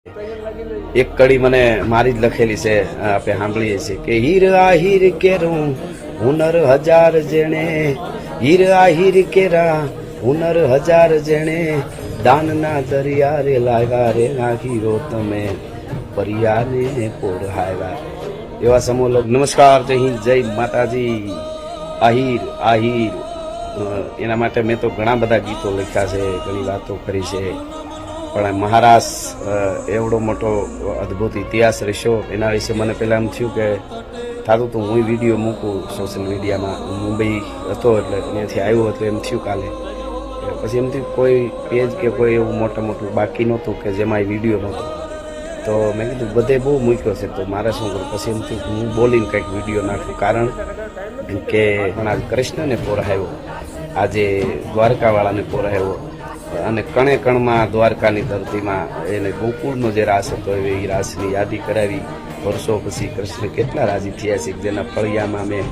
એક કડી મને મારી જ લખેલી છે, આપણે સાંભળીએ છીએ કે હીર આહીર કેરું હુનર હજાર જેણે, હીર આહીર કેરા હુનર હજાર જેણે, દાનના દરિયા રે લાવ્યા રે નાખીરો તમે પરિયાને પોઢાવ્યા. એવા સમૂહ લોક નમસ્કાર, જય હિન્દ, જય માતાજી. આહીર આહીર એના માટે મેં તો ઘણા બધા ગીતો લખ્યા છે, ઘણી વાતો કરી છે, પણ મહારાષ્ટ્ર એવડો મોટો અદ્ભુત ઇતિહાસ રહેશો એના વિશે મને પહેલાં એમ થયું કે થતું તો હું વિડીયો મૂકું સોશિયલ મીડિયામાં. મુંબઈ હતો એટલે ત્યાંથી આવ્યો એટલે એમ થયું કાલે. પછી એમ થયું કોઈ પેજ કે કોઈ એવું મોટું બાકી નહોતું કે જેમાં એ વિડીયો નહોતો, તો મેં કીધું બધે બહુ મૂક્યો છે તો મારે શું કરું. પછી એમ થયું હું બોલીને કંઈક વિડીયો નાખું, કારણ કે પણ આજ કૃષ્ણને પોરાયો, આજે દ્વારકાવાળાને પોરાયો, અને કણે કણમાં દ્વારકાની ધરતીમાં એને ગોકુળનો જે રાસ હતો એ રાસની યાદી કરાવી. વર્ષો પછી કૃષ્ણ કેટલા રાજી થયા છે, જેના ફળિયામાં મેં,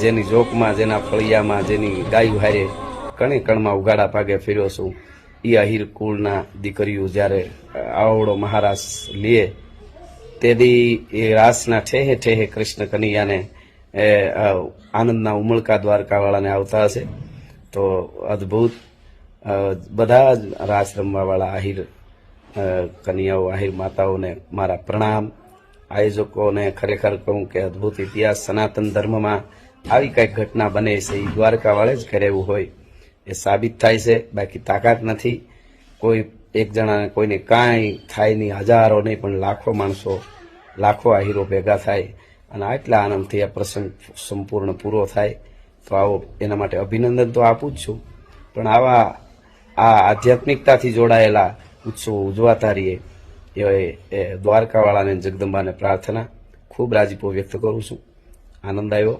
જેની જોકમાં, જેના ફળિયામાં, જેની ગાયું હારે કણે કણમાં ઉગાડા પાગે ફેર્યો છું. એ આહિર કુળના દીકરીઓ જ્યારે આવડો મહારાસ લે તેથી એ રાસના ઠેહે ઠેહે કૃષ્ણ કનૈયાને આનંદના ઉમળકા દ્વારકાવાળાને આવતા હશે. તો અદ્ભુત બધા જ રાસ રમવાવાળા આહિર કન્યાઓ, આહિર માતાઓને મારા પ્રણામ. આયોજકોને ખરેખર કહું કે અદ્ભુત ઇતિહાસ, સનાતન ધર્મમાં આવી કંઈક ઘટના બને છે એ દ્વારકાવાળે જ કરેવું હોય એ સાબિત થાય છે. બાકી તાકાત નથી કોઈ એક જણાને, કોઈને કાંઈ થાય નહીં, હજારો નહીં પણ લાખો માણસો, લાખો આહિરો ભેગા થાય અને આટલા આનંદથી આ પ્રસંગ સંપૂર્ણ પૂરો થાય. તો આવો, એના માટે અભિનંદન તો આપું જ છું, પણ આવા આ આધ્યાત્મિકતાથી જોડાયેલા ઉત્સવો ઉજવાતા રહીએ એ દ્વારકાવાળાને, જગદંબાને પ્રાર્થના. ખૂબ રાજીપો વ્યક્ત કરું છું. આનંદ આવ્યો.